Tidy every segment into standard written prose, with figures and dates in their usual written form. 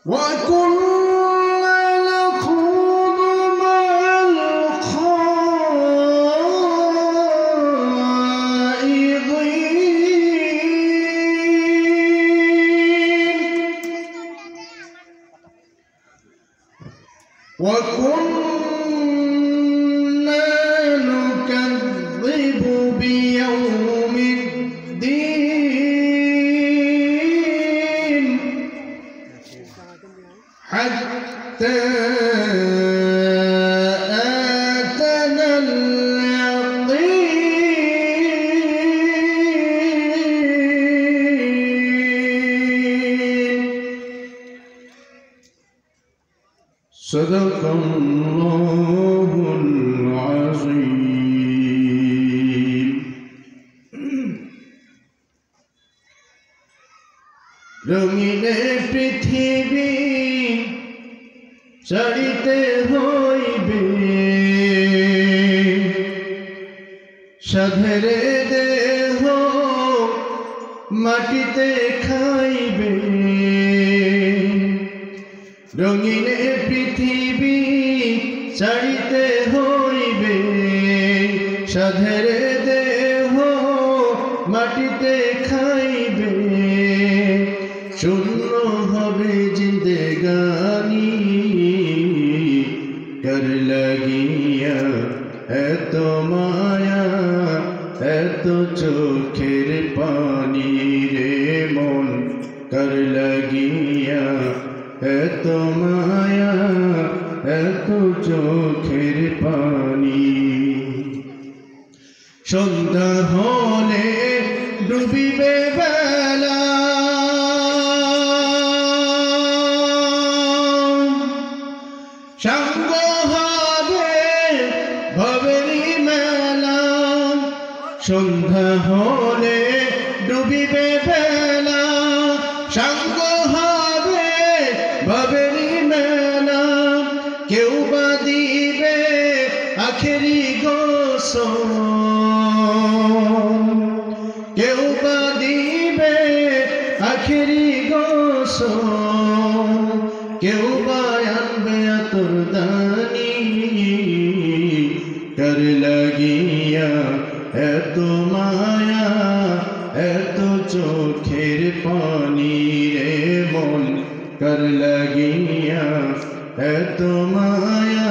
وكنا نخوض مع الخائضين وكنا نكذب بيوم الدين حتى آتانا اليقين صدق الله العظيم রঙিন পৃথিবী ছাড়িতে হইবে সাধের দেহ মাটিতে খাইবে রঙিন পৃথিবী ছাড়িতে হইবে সাধের দেহ মাটিতে খাইবে শূন্য হবে জিন্দেগানি কর লাগিয়া এত মায়া এত চোখের পানি রে মন কর লাগিয়া এত মায়া এত চোখের পানি সন্ধ্যা হলে ডুবিবে বেলা সাঙ্গ হবে ভবেরি মেলা সন্ধ্যা হলে ডুবিবে বেলা সাঙ্গ হবে ভবেরি মেলা কেউ বা দিবে আখেরি গোসল কেউ বা দিবে আখেরি গোসল কেউ বা আনবে আতর দানি কর লাগিয়া এত মায়া এত চোখের পানি রে মন কর লাগিয়া এত মায়া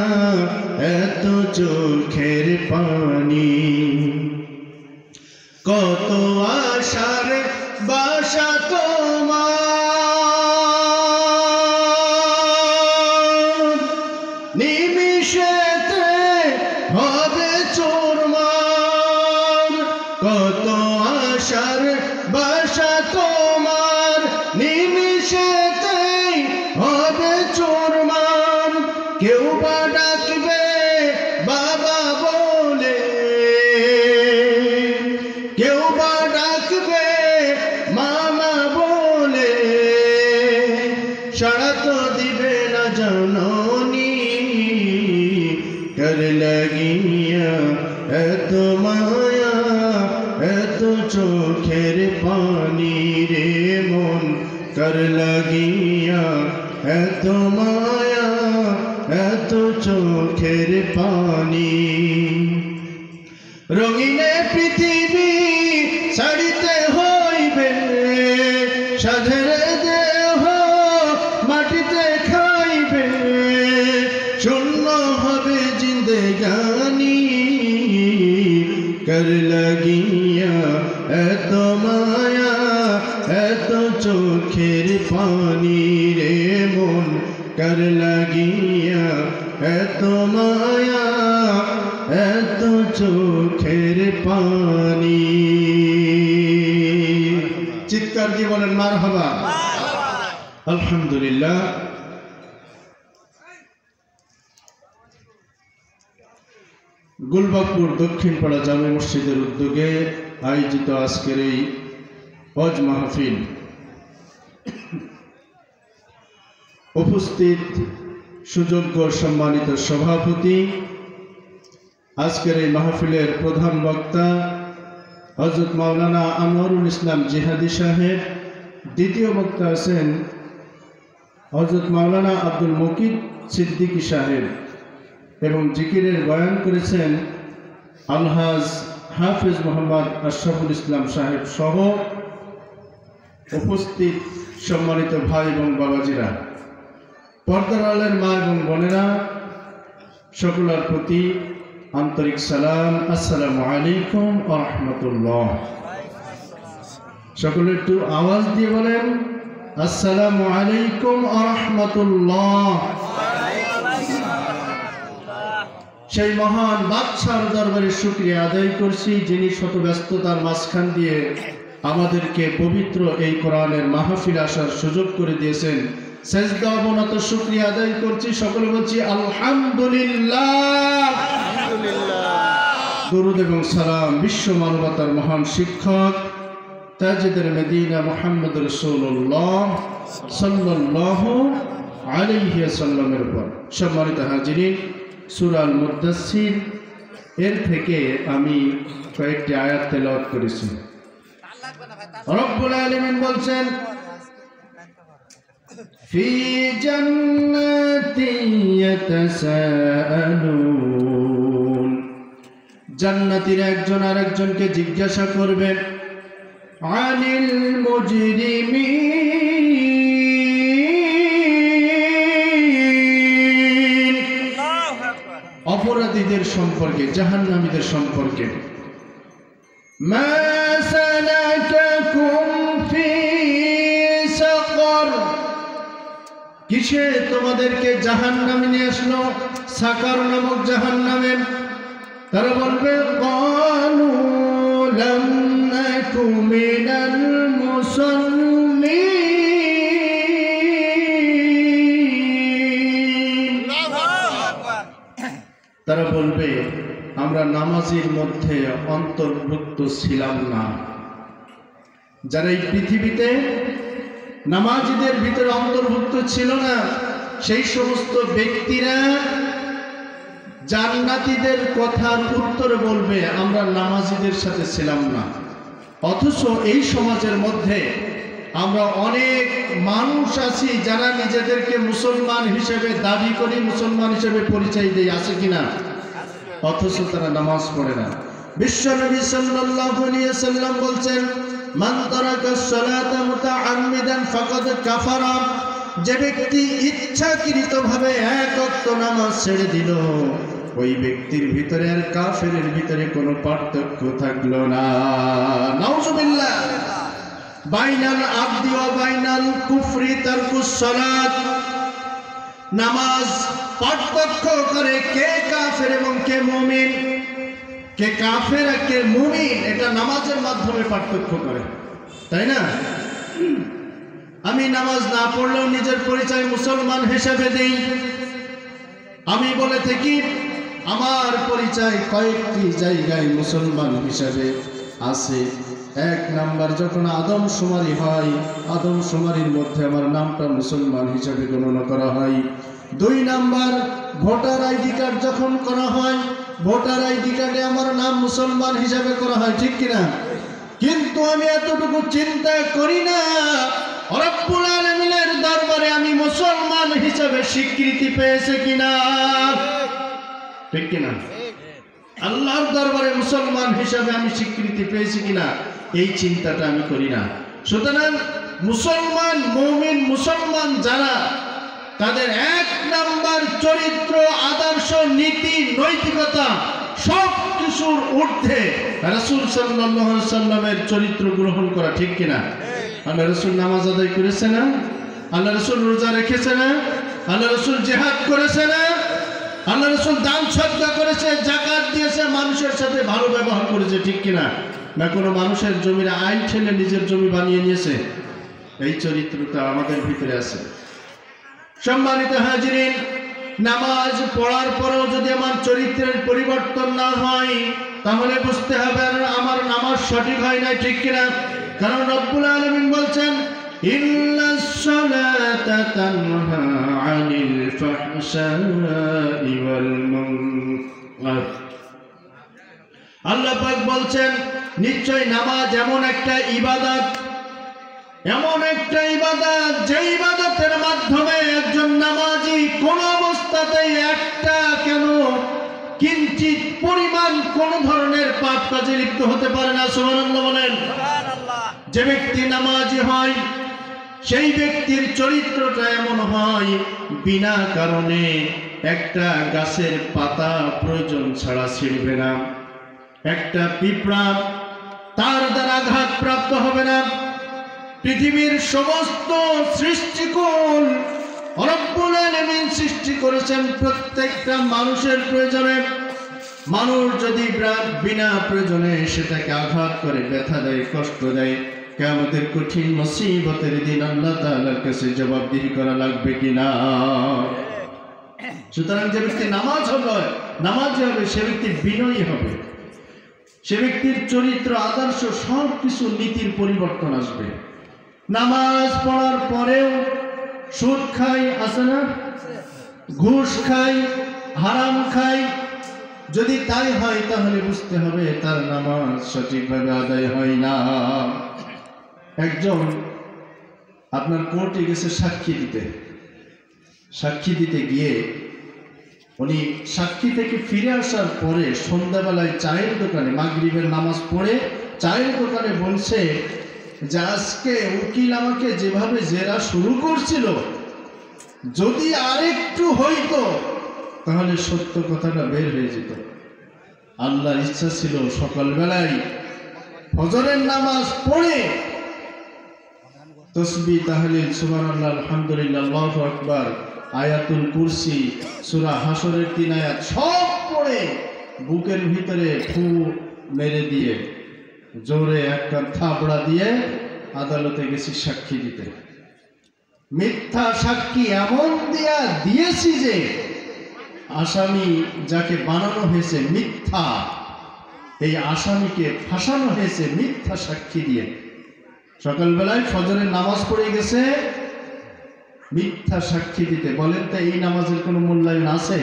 এত চোখের পানি কত আশার বাসা তোমার নিমিষেতে হবে চুরমার কত আশার বাসা তোমার নিমিষেতে হবে চুরমার কেউ বা ডাকবে বাবা বলে কেউ বা ডাকবে মামা বলে সাড়া তো দিবে না জননী কর লাগিয়া এত মায়া এত চোখের পানি রে মন কর লাগিয়া এত মায়া এত চোখের পানি রঙিনে পৃথিবী ছাড়িতে হইবে সাধের দেহ মাটিতে খাইবে শূন্য হবে জিন্দেগানি কর লাগিয়া এত মায়া এত চোখের পানি রে মন কর লাগিয়া এত মায়া এত চোখের পানি চিৎকার দিয়ে বলেন মারহাবা আলহামদুলিল্লাহ গুলবাগপুর দক্ষিণপাড়া জামে মসজিদের উদ্যোগে আয়োজিত আজকের এই হজ মাহফিল উপস্থিত সুযোগ্য সম্মানিত সভাপতি আজকের এই মাহফিলের প্রধান বক্তা হযরত মাওলানা আনোয়ারুল ইসলাম জিহাদি সাহেব, দ্বিতীয় বক্তা আছেন হযরত মাওলানা আব্দুল মুকিত সিদ্দিকী সাহেব এবং জিকিরের বয়ান করেছেন আলহাজ হাফেজ মোহাম্মদ আশরাফুল ইসলাম সাহেব সহ উপস্থিত সম্মানিত ভাই এবং বাবাজিরা, পর্দার আড়ালের মা এবং বোনেরা, সকলের প্রতি আন্তরিক সালাম। আসসালামু আলাইকুম ওয়া রাহমাতুল্লাহ। সকলে একটু আওয়াজ দিয়ে বলেন আসসালামু আলাইকুম ওয়া রাহমাতুল্লাহ। সেই মহান বাদশার দরবারে শুকরিয়া আদায় করছি, যিনি শত ব্যস্ততার মাঝখান দিয়ে আমাদেরকে পবিত্র এই কোরআনের মাহফিল আসার সুযোগ করে দিয়েছেন। সেজদা অবনত শুকরিয়া আদায় করছি, সকলে বলছি আলহামদুলিল্লাহ। দরুদ এবং সালাম বিশ্ব মানবতার মহান শিক্ষক তাজেদের মদিনা মুহাম্মদ রাসূলুল্লাহ সাল্লাল্লাহু আলাইহি ওয়াসাল্লামের উপর। সম্মানিত হাজিরিন, সূরা আল মুদ্দাসসির এর থেকে আমি কয়েকটি আয়াত তেলাওয়াত করেছি। রব্বুল আলামিন বলছেন, ফি জান্নাতি ইয়াতাসাআলুন, জান্নাতীরা একজন আরেকজনকে জিজ্ঞাসা করবেন, আনিল মুজরিমিন, অপরাধীদের সম্পর্কে, জাহান্নামীদের সম্পর্কে। মা সালাকাকুম ফি সাকর, কিসে তোমাদেরকে জাহান্নামে নিয়ে আসলো, সাকার নামক জাহান্নামে? তারা বলবে ক্বালু লাম নাকু মিনাল মুসাল্লিন, তারা বলবে আমরা নামাজের মধ্যে অন্তর্ভুক্ত ছিলাম না। যারা এই পৃথিবীতে নামাজীদের ভিতরে অন্তর্ভুক্ত ছিল না, সেই সমস্ত ব্যক্তিরা জান্নাতীদের কথার উত্তরে বলবে আমরা নামাজীদের সাথে ছিলাম না। অথচ এই সমাজের মধ্যে আমরা অনেক মানুষ আছি যারা নিজেদেরকে মুসলমান হিসেবে দাবি করি, মুসলমান হিসেবে পরিচয় দেয়, আছে কিনা? অথচ তারা নামাজ পড়ে না। বিশ্বনবী সাল্লাল্লাহু আলাইহি ওয়াসাল্লাম বলছেন, মান তারাকা সালাতা মুতাআম্মিদান ফাকাদ কাফারা, যে ব্যক্তি ইচ্ছাকৃতভাবে এক ওয়াক্ত নামাজ ছেড়ে দিল, ওই ব্যক্তির ভিতরে আর কাফেরের ভিতরে কোনো পার্থক্য থাকলো না। নাউজুবিল্লাহ। বাইনাল আবদি ওয়া বাইনাল কুফরি তারকুস সালাত, নামাজ পার্থক্য করে কে কাফের এবং কে মুমিন, কে কাফের আর কে মুমিন, এটা নামাজের মাধ্যমে পার্থক্য করে, তাই না? আমি নামাজ না পড়লেও নিজের পরিচয় মুসলমান হিসেবে দেই। আমি বলে থাকি আমার পরিচয় কয়েকটি জায়গায় মুসলমান হিসেবে আছে। এক নাম্বার, যখন আদমশুমারি হয়, আদমশুমারির মধ্যে আমার নামটা মুসলমান হিসেবে গণনা করা হয়। 2 নাম্বার, ভোটার আইডি কার্ড যখন করা হয়, ভোটার আইডি কার্ডে আমার নাম মুসলমান হিসেবে করা হয়, ঠিক কিনা? কিন্তু আমি এতটুকু চিন্তা করি না রব্বুল আলামিনের দরবারে আমি মুসলমান হিসেবে স্বীকৃতি পেয়েছে কিনা, ঠিক কিনা? আল্লাহর দরবারে মুসলমান হিসেবে আমি স্বীকৃতি পেয়েছি কিনা, এই চিন্তাটা আমি করি না। সুতরাং মুসলমান, মুমিন মুসলমান যারা, তাদের 1 নাম্বার চরিত্র, আদর্শ, নীতি, নৈতিকতা সব কিছুর ঊর্ধ্বে রাসূল সাল্লাল্লাহু আলাইহি ওয়াসাল্লামের চরিত্র গ্রহণ করা, ঠিক কিনা? আল্লাহ রাসূল নামাজ আদায় করেছে না? আল্লাহ রাসূল রোজা রেখেছে না? আল্লাহ রাসূল জিহাদ করেছে না? আল্লাহ রাসূল দান সদকা করেছে, যাকাত দিয়েছে, মানুষের সাথে ভালো ব্যবহার করেছে, ঠিক কিনা? না কোনো মানুষের জমির আইন ঠেলে নিজের জমি বানিয়ে নিয়েছে? এই চরিত্রটা আমাদের ভিতরে আছে। সম্মানিত হাজিরিন, নামাজ পড়ার পরেও যদি আমার চরিত্রের পরিবর্তন না হয়, তাহলে বুঝতে হবে আমার নামাজ সঠিক হয় না, ঠিক কিনা? কারণ রব্বুল আলামিন বলছেন, ইন্নাস সালাতা তানহা আনিল ফাহশাই ওয়াল মুনকার। আল্লাহ পাক বলছেন, নিশ্চয় নামাজ এমন একটা ইবাদত এমন একটা ইবাদত, যে ইবাদতের মাধ্যমে একজন নামাজি কোন অবস্থাতেই একটা কেন কিঞ্চিত পরিমাণ কোন ধরনের পাপ কাজে লিপ্ত হতে পারে না। সুবহানাল্লাহ বলেন। যে ব্যক্তি নামাজি হয় সেই ব্যক্তির চরিত্রটা এমন হয়, বিনা কারণে একটা গাছের পাতা প্রয়োজন ছাড়া ছিঁড়বে না, একটা পিঁপড়া তার দ্বারা আঘাতপ্রাপ্ত হবে না। পৃথিবীর সমস্ত সৃষ্টিকুল রব্বুল আলামিন সৃষ্টি করেছেন প্রত্যেকটা মানুষের প্রয়োজনে। মানুষ যদি বিনা প্রয়োজনে সেটাকে আঘাত করে, ব্যথা দেয়, কষ্ট দেয়, কিয়ামতের কঠিন মুসিবতের দিন আল্লাহ তাআলার কাছে জবাবদিহি করা লাগবে কিনা। সুতরাং যে ব্যক্তি নামাজি হবে সে ব্যক্তি বিনয়ী হবে, সে ব্যক্তির চরিত্র, আদর্শ, সব কিছু নীতির পরিবর্তন আসবে। নামাজ পড়ার পরেও সুদ খাই, আছে না, ঘুষ খাই, হারাম খাই, যদি তাই হয় তাহলে বুঝতে হবে তার নামাজ সঠিকভাবে আদায় হয় না। একজন আপনার কোর্টে গেছে সাক্ষী দিতে গিয়ে উনি সাক্ষী থেকে ফিরে আসার পরে সন্ধ্যাবেলায় চায়ের দোকানে, মাগরিবের নামাজ পড়ে চায়ের দোকানে বলছে যে আজকে উকিল আমাকে যেভাবে জেরা শুরু করছিল, যদি আরেকটু হইতো তাহলে সত্য কথাটা বের হয়ে যেত। আল্লাহর ইচ্ছা ছিল সকালবেলায় ফজরের নামাজ পড়ে তসবিহ, তাহলিল, সুবহানাল্লাহ, আলহামদুলিল্লাহ, আল্লাহু আকবার, আয়াতুল কুরসি, সূরা হাসরের 3 আয়াত সব পড়ে বুকের ভিতরে ফু মেরে দিয়ে জোরে একটা থাবড়া দিয়ে আদালতে গেছি সাক্ষী দিতে। মিথ্যা সাক্ষী এমন দিয়েছি যে আসামি যাকে বানানো হয়েছে মিথ্যা, এই আসামিকে ফাঁসানো হয়েছে মিথ্যা সাক্ষী দিয়ে। সকালবেলায় ফজরের নামাজ পড়ে গেছে মিথ্যা সাক্ষী দিতে। বলেন তো এই নামাজের কোনো মূল্যায়ন আছে?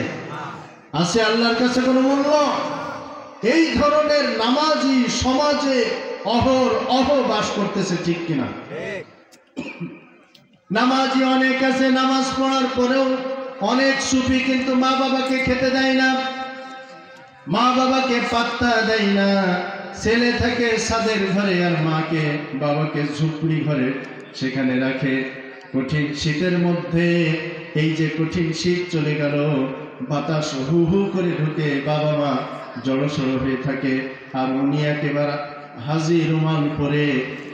আল্লাহর কাছে কোনো মূল্য? এই ধরনের নামাজি সমাজে বাস করতেছে, ঠিক কিনা? নামাজি অনেক আছে, নামাজ পড়ার পরেও অনেক সুফি কিন্তু মা বাবাকে খেতে দেয় না, মা বাবাকে পাত্তা দেয় না। ছেলে থাকে ছাদের ঘরে আর মাকে বাবাকে ঝুপড়ি ঘরে সেখানে রাখে। কঠিন শীতের মধ্যে, এই যে কঠিন শীত চলে গেল, বাতাস হু হু করে ঢুকে, বাবা মা জড়সড় হয়ে থাকে, আর উনি একেবারে হাজি রুমাল পরে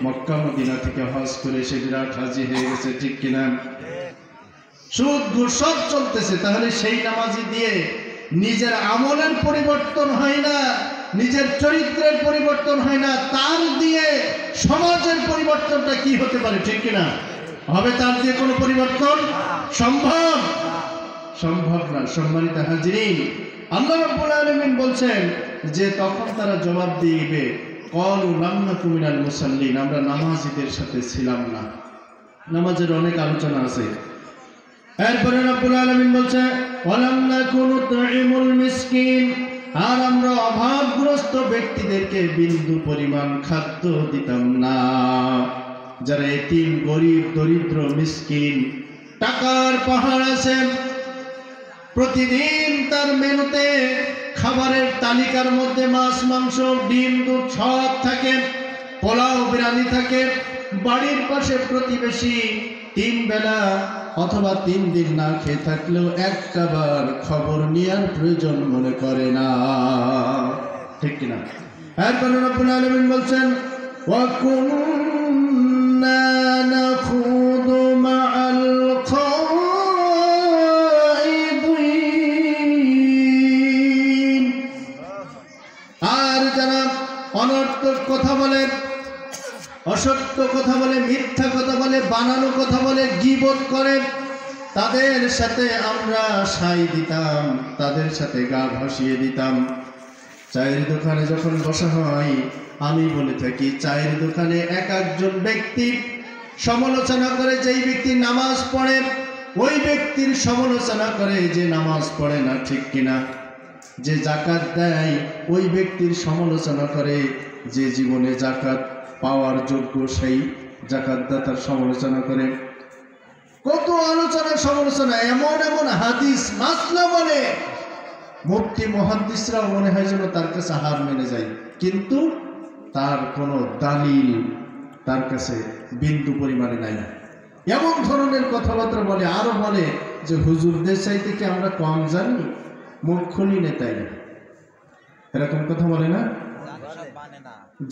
মক্কা মদিনা থেকে হজ করে সে বিরাট হাজি হয়ে গেছে, ঠিক কিনা? সুদ ঘুষ সব চলতেছে। তাহলে সেই নামাজি দিয়ে নিজের আমলের পরিবর্তন হয় না, নিজের চরিত্রের পরিবর্তন হয় না, তার দিয়ে সমাজের পরিবর্তনটা কি হতে পারে, ঠিক কিনা? হবে তার দিয়ে কোনো পরিবর্তন সম্ভব না। সম্মানিত হাজিরিন, আল্লাহ রাব্বুল আলামিন বলছেন যে তখন তারা জবাব দিবে, ক্বালু লাম নাকু মিনাল মুসাল্লিন, আমরা নামাজীদের সাথে ছিলাম না। নামাজের অনেক আলোচনা আছে। এরপরে রাব্বুল আলামিন বলছে ওয়ালাম নাকু নুতঈমুল মিসকিন, আর আমরা অভাবগ্রস্ত ব্যক্তিদেরকে বিন্দু পরিমাণ খাদ্য দিতাম না। যারা এতিম, গরিব, দরিদ্র, মিসকিন, টাকার পাহাড় আছে, প্রতিদিন তার মেনুতে খাবারের তালিকার মধ্যে মাছ, মাংস, ডিম, দুধ সব থাকে, পোলাও, বিরিয়ানি থাকে। বাড়ির পাশে প্রতিবেশী 3 বেলা অথবা 3 দিন না খেয়ে থাকলেও একটা বার খবর নেওয়ার প্রয়োজন মনে করে না, ঠিক কিনা? এরপরে রব্বুল আলামিন বলছেন ওয়া কুন্না নাখুদু মাআল খাইদিন, আর যারা অনর্থক কথা বলে, অসত্য কথা বলে, মিথ্যা কথা বলে, বানানো কথা বলে, গীবত করে, তাদের সাথে আমরা সাই দিতাম, তাদের সাথে গা ভাসিয়ে দিতাম। চায়ের দোকানে যখন বসা হয়, আমি বলে থাকি চায়ের দোকানে একজন ব্যক্তি সমালোচনা করে, যেই ব্যক্তি নামাজ পড়ে ওই ব্যক্তির সমালোচনা করে যে নামাজ পড়ে না, ঠিক কিনা? যে যাকাত দেয় ওই ব্যক্তির সমালোচনা করে যে জীবনে যাকাত পাওয়ার যোগ্য সেই জাকাতদাতার সমালোচনা করে, কত আলোচনা সমালোচনা, এমন এমন হাদিস মাসলা বলে মুফতি মুহাদ্দিসরাও মনে হয় যেন তার কাছে হার মেনে যায়, কিন্তু তার কোনো দালিল তার কাছে বিন্দু পরিমাণে নাই। এমন ধরনের কথাবার্তা বলে, আরো বলে যে হুজুরদের চাইতে কি আমরা কম জানি, মুখ খুলি নেতাই না, এরকম কথা বলে না।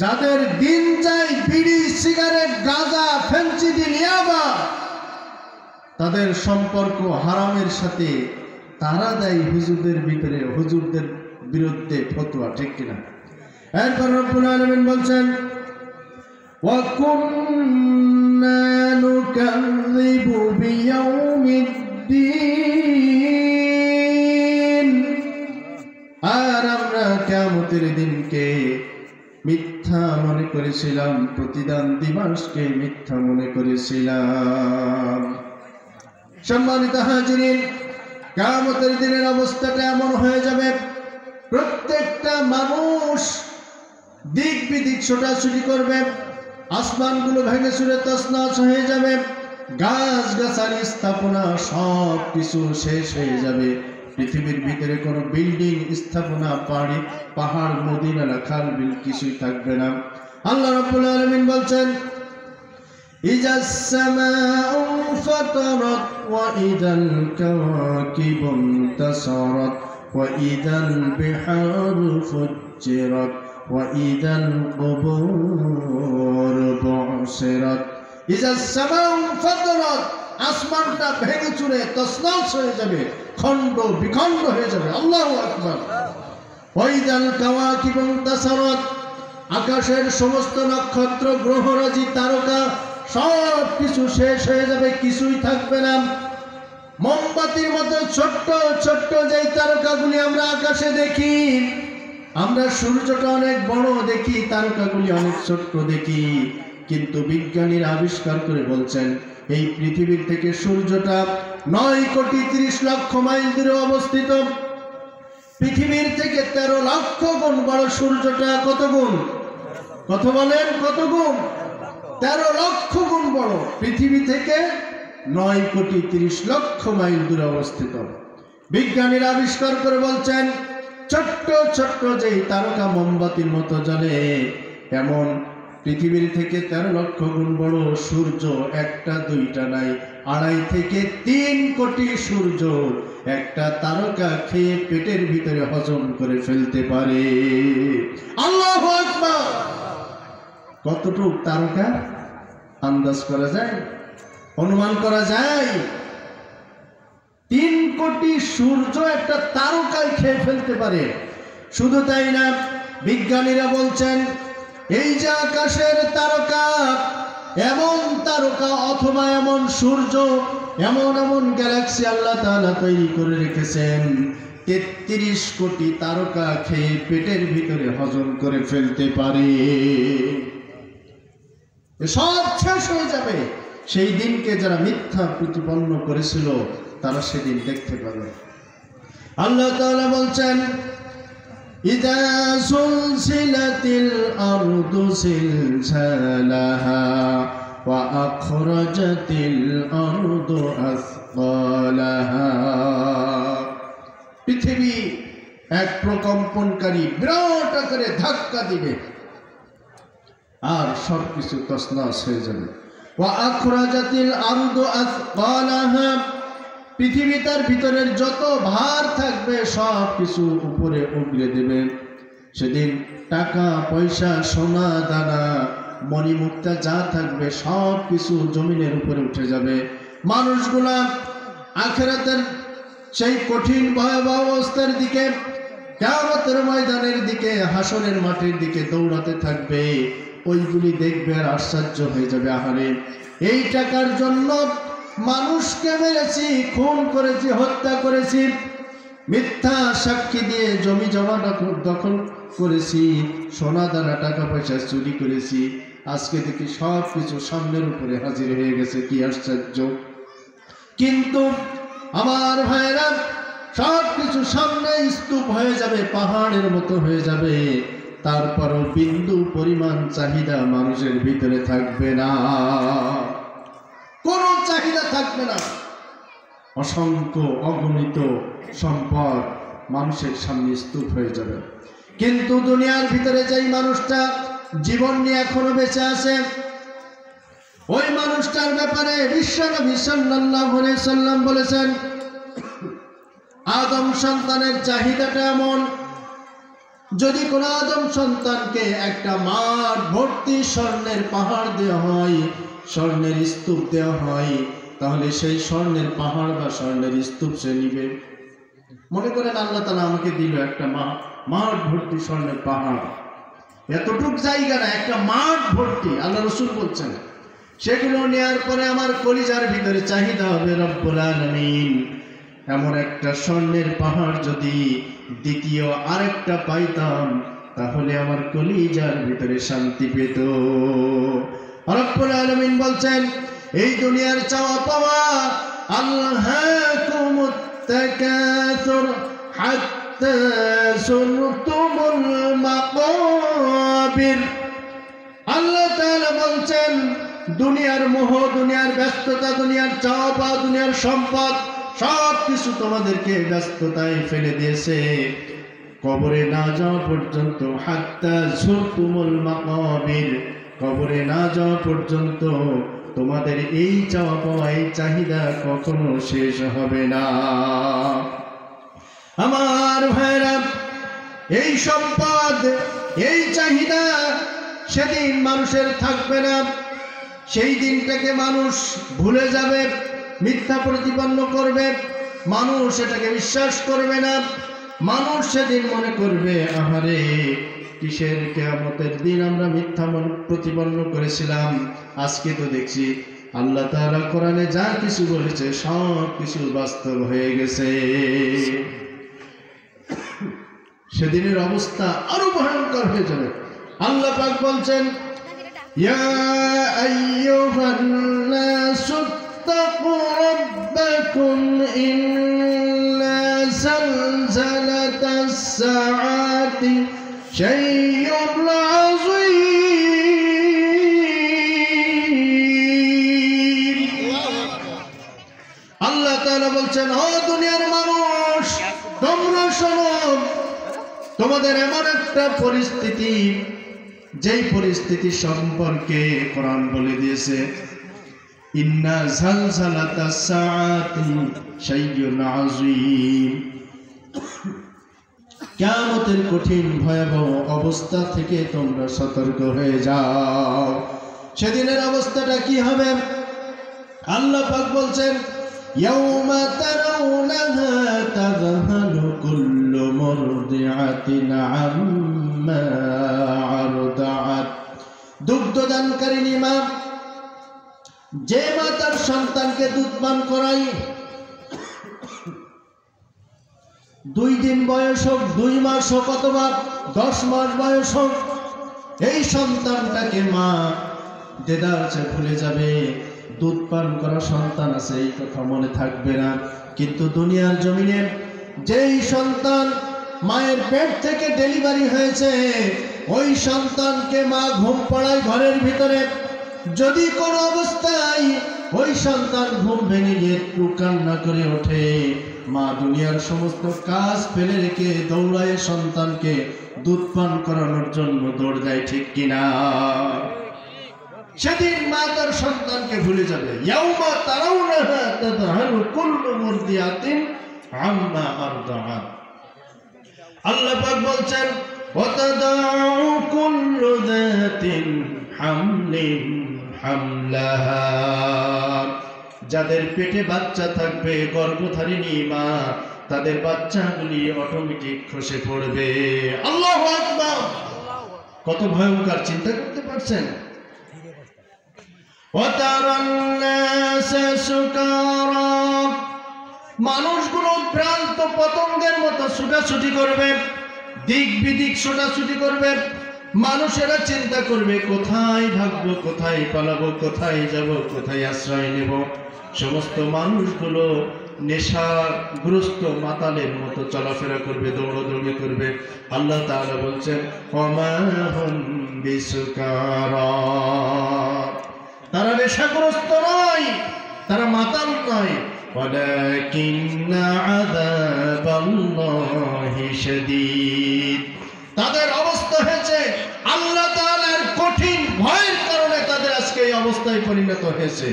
যাদের দিন যায় বিড়ি, সিগারেট, গাঁজা, ফেন্সিডিল, ইয়াবা, তাদের সম্পর্ক হারামের সাথে, তারা দেয় হুজুরদের ভিতরে, হুজুরদের বিরুদ্ধে ফতোয়া, ঠিক কিনা? এরপর রব্বুল আলামিন বলছেন, ওয়া কুন্না নুকাযযিবু বিয়াউমিদ্দিন, আর আমরা কিয়ামতের দিনকে মিথ্যা মনে করেছিলাম, প্রতিদান দিবসকে মিথ্যা মনে করেছিলাম। সম্মানিত হাজিরিন, কিয়ামতের দিনের অবস্থাটা এমন হয়ে যাবে, প্রত্যেকটা মানুষ দিক বিদিক ছোটাছুটি করবে, আসমানগুলো ভেঙে চুরে তছনছ হয়ে যাবে, গাছ গাছালি স্থাপনা সব কিছু শেষ হয়ে যাবে, পৃথিবীর ভিতরে কোনো বিল্ডিং স্থাপনা, পাহাড়, নদী, নালা, খাল, বিল কিছুই থাকবে না। আল্লাহ রাব্বুল আলামিন বলছেন, ইজাস সামাউ ফাতারাত ওয়া ইদাল কাওয়াকিবু ইনতাসারাত ওয়া ইদাল বিহারু ফুজ্জিরাত ওয়া ইদাল কুবুর বুসিরাত। ইজাস সামাউ ফাতারাত, আসমানটা ভেঙে চুরে তছনছ হয়ে যাবে, খণ্ড বিখণ্ড হয়ে যাবে। আল্লাহু আকবার। ওয়া ইদাল কাওয়াকিবু ইনতাসারাত, আকাশের সমস্ত নক্ষত্র, গ্রহরাজি, তারকা সব কিছু শেষ হয়ে যাবে, কিছুই থাকবে না। মোমবাতির মতো ছোট্ট ছোট্ট যে তারকাগুলি আমরা আকাশে দেখি, আমরা সূর্যটা অনেক বড় দেখি, তারকাগুলি অনেক ছোট্ট দেখি, কিন্তু বিজ্ঞানীরা আবিষ্কার করে বলছেন এই পৃথিবীর থেকে সূর্যটা 9,30,00,000 মাইল দূরে অবস্থিত। পৃথিবীর থেকে 13 লক্ষ গুণ বড় সূর্যটা। কত গুণ? কত বলেন? কত গুণ? 13 লক্ষ গুণ বড়। পৃথিবী থেকে 9,30,00,000 মাইল দূরে অবস্থিত। বিজ্ঞানীরা আবিষ্কার করে বলছেন ছোট্ট ছোট্ট যেই তারকা মোমবাতির মতো জ্বলে, এমন পৃথিবীর থেকে 13 লক্ষ গুণ বড় সূর্য একটা দুইটা নাই, 2.5 থেকে 3 কোটি সূর্য একটা তারকা খেয়ে পেটের ভিতরে হজম করে ফেলতে পারে। আল্লাহু আকবার। কতটুক তারকা আন্দাজ করা যায়, অনুমান করা যায়? 3 কোটি সূর্য একটা তারকায় খেয়ে ফেলতে পারে। শুধু তাই না, বিজ্ঞানীরা বলছেন এই যে আকাশের তারকা, এমন তারকা অথবা এমন সূর্য, এমন এমন গ্যালাক্সি আল্লাহ তাআলা তৈরি করে রেখেছেন 33 কোটি তারকা খেয়ে পেটের ভিতরে হজম করে ফেলতে পারে। সব শেষ হয়ে যাবে। সেই দিনকে যারা মিথ্যা প্রতিপন্ন করেছিল তারা সেদিন দেখতে পাবে। আল্লাহ তাআলা বলছেন, ইযা সুলসিলাতিল আরদু সিলসালাহা ওয়া আখরাজাতিল আরদু আসকালাহা। পৃথিবী এক প্রকম্পনকারী বিরাট আকারে ধাক্কা দিবে আর সবকিছু তছনছ হয়ে যাবে। ওয়া আখরাজাতিল আরদু আসকালাহা, পৃথিবী তার ভিতরের যত ভার থাকবে সব কিছু উপরে উগরে দেবে। সেদিন টাকা পয়সা, সোনা দানা, মণিমুক্তা যা থাকবে সব কিছু জমিনের উপরে উঠে যাবে। মানুষগুলা আখিরাতের সেই কঠিন ভয়াবহ অবস্থার দিকে, কিয়ামতের ময়দানের দিকে, হাসরের মাঠের দিকে দৌড়াতে থাকবে। ওইগুলি দেখবে আর আশ্চর্য হয়ে যাবে, আহারে এই টাকার জন্য মানুষকে মেরেছি, খুন করেছি, হত্যা করেছি, মিথ্যা সাক্ষী দিয়ে জমি জমা দখল করেছি, সোনা দানা টাকা পয়সা চুরি করেছি, আজকে দেখি সব কিছু সামনের উপরে হাজির হয়ে গেছে, কি আশ্চর্য। কিন্তু আমার ভাইরা, সব কিছু সামনে স্তূপ হয়ে যাবে, পাহাড়ের মতো হয়ে যাবে। তারপরও বিন্দু পরিমাণ চাহিদা মানুষের ভিতরে থাকবে না, কোনো চাহিদা থাকবে না। অসংখ্য অগণিত সম্পদ মানুষের সামনে স্তূপ হয়ে যাবে। কিন্তু দুনিয়ার ভিতরে যেই মানুষটা জীবন নিয়ে এখনো বেঁচে আছে, ওই মানুষটার ব্যাপারে বিশ্বনবী সাল্লাল্লাহু আলাইহি সাল্লাম বলেছেন, আদম সন্তানের চাহিদাটা এমন, যদি কোনো আদম সন্তানকে একটা মাঠ ভর্তি স্বর্ণের পাহাড় দেওয়া হয়, স্বর্ণের স্তূপ দেওয়া হয়, তাহলে সেই স্বর্ণের পাহাড় বা স্বর্ণের স্তূপ সে নিবে। মনে করেন আল্লাহ তাআলা আমাকে দিল একটা মাঠ ভর্তি স্বর্ণের পাহাড়, এতটুক জায়গা না, একটা মাঠ ভর্তি, আল্লাহ রাসূল বলছেন। সেগুলো নেওয়ার পরে আমার কলিজার ভিতরে চাহিদা হবে, রব্বুল আলামিন এমন একটা স্বর্ণের পাহাড় যদি দ্বিতীয় আরেকটা পাইতাম, তাহলে আমার কলিজার ভিতরে শান্তি পেত। রব্বুল আলামিন বলছেন, এই দুনিয়ার চাওয়া পাওয়া, আল্লাহাকুমুত তাকাসুর হাত্তা যুরতুমুল মাকাবির। আল্লাহ তাআলা বলছেন, দুনিয়ার মোহ, দুনিয়ার ব্যস্ততা, দুনিয়ার চাওয়া পাওয়া, দুনিয়ার সম্পদ সব কিছু তোমাদেরকে ব্যস্ততায় ফেলে দিয়েছে, কবরে না যাওয়া পর্যন্ত, হাত্তা যুরতুমুল মাকাবির, কবরে না যাওয়া পর্যন্ত তোমাদের এই চাওয়া পাওয়া, এই চাহিদা কখনো শেষ হবে না। আমার ভাইরা, এই সম্পদ, এই চাহিদা সেদিন মানুষের থাকবে না। সেই দিনটাকে মানুষ ভুলে যাবে, মিথ্যা প্রতিপন্ন করবে, মানুষ এটাকে বিশ্বাস করবে না। মানুষ সেদিন মনে করবে, আহারে কিসের কিয়ামতের দিন আমরা মিথ্যা প্রতিপন্ন করেছিলাম, আজকে তো দেখছি আল্লাহ তাআলা কোরআনে যা কিছু বলেছে সব কিছু বাস্তব হয়ে গেছে। সেদিনের অবস্থা আরো ভয়ঙ্কর হয়ে যাবে। আল্লাহ পাক বলছেন, ইয়া আইয়ুহান নাসু ইত্তাকু রাব্বাকুম ইন্না যালজালাতাস সাআতি শাইউন আযীম। আল্লাহ তাআলা বলছেন, ও দুনিয়ার মানুষ, তোমরা শোনো, তোমাদের এমন একটা পরিস্থিতি, যেই পরিস্থিতি সম্পর্কে কোরআন বলে দিয়েছে, ইন্না যালজালাতাস সাআতি শাইউন আযীম। কিয়ামতের কঠিন ভয়াবহ অবস্থা থেকে তোমরা সতর্ক হয়ে যাও। সেদিনের অবস্থাটা কি হবে? আল্লাহ পাক বলছেন, ইয়াউমা তারাউনাহা তাযহালু কুল্লু মুরদিআতিন আম্মা আরদাআত। দুগ্ধদানকারিণী মা, যে মা তার সন্তানকে দুধ পান করায়, 2 দিন বয়স হোক, 2 মাস হোক, অথবা 10 মাস বয়স হোক, এই সন্তানটাকে মা দেদারছে ভুলে যাবে। দুধ পান করা সন্তান আছে, এই কথা মনে থাকবে না। কিন্তু দুনিয়ার জমিনে যেই সন্তান মায়ের পেট থেকে ডেলিভারি হয়েছে, ওই সন্তানকে মা ঘুম পাড়ায় ঘরের ভিতরে, যদি কোনো অবস্থায় ওই সন্তান ঘুম ভেঙে গিয়ে একটু কান্না করে ওঠে, মা দুনিয়ার সমস্ত কাজ ফেলে রেখে দৌড়ায় সন্তানকে দুধ পান করানোর জন্য দৌড় দেয়, ঠিক কিনা? সেদিন মা তার সন্তানকে ভুলে যাবে। ইয়াউমা তারাউনাহা তাযহালু কুল্লু মুরদিআতিন আম্মা আরদাআত। আল্লাহ পাক বলছেন, ওয়া তাদাউ কুল্লু যাতিন হামলিন হামলাহা। যাদের পেটে বাচ্চা থাকবে, গর্ভধারিণী মা, তাদের বাচ্চাগুলি অটোমেটিক খসে পড়বে। আল্লাহু আকবার! কত ভয়ঙ্কর, চিন্তা করতে পারছেন? মানুষগুলো ভ্রান্ত পতঙ্গের মতো ছুটাছুটি করবে, দিক বিদিক ছুটাছুটি করবে। মানুষেরা চিন্তা করবে, কোথায় ভাগবো, কোথায় পালাবো, কোথায় যাব, কোথায় আশ্রয় নেব। সমস্ত মানুষগুলো নেশাগ্রস্ত মাতালের মতো চলাফেরা করবে, দৌড়াদৌড়ি করবে। আল্লাহ তাআলা বলছেন ওমা হুম বিসুকারা, তারা নেশাগ্রস্ত নয়, তারা মাতাল নয়, ওয়ালাকিন্না আযাবাল্লাহি শাদীদ, তাদের অবস্থা হয়েছে আল্লাহ তাআলার কঠিন ভয়ের কারণে তাদের আজকে এই অবস্থায় পরিণত হয়েছে।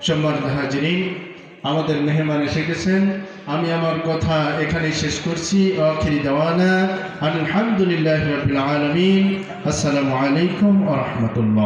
সম্মানিত হাজিরিন, আমাদের মেহমান এসে গেছেন, আমি আমার কথা এখানেই শেষ করছি। আখিরি দাওয়ানা আলহামদুলিল্লাহি রাব্বিল আলামিন। আসসালামু আলাইকুম ওয়া রাহমাতুল্লাহ।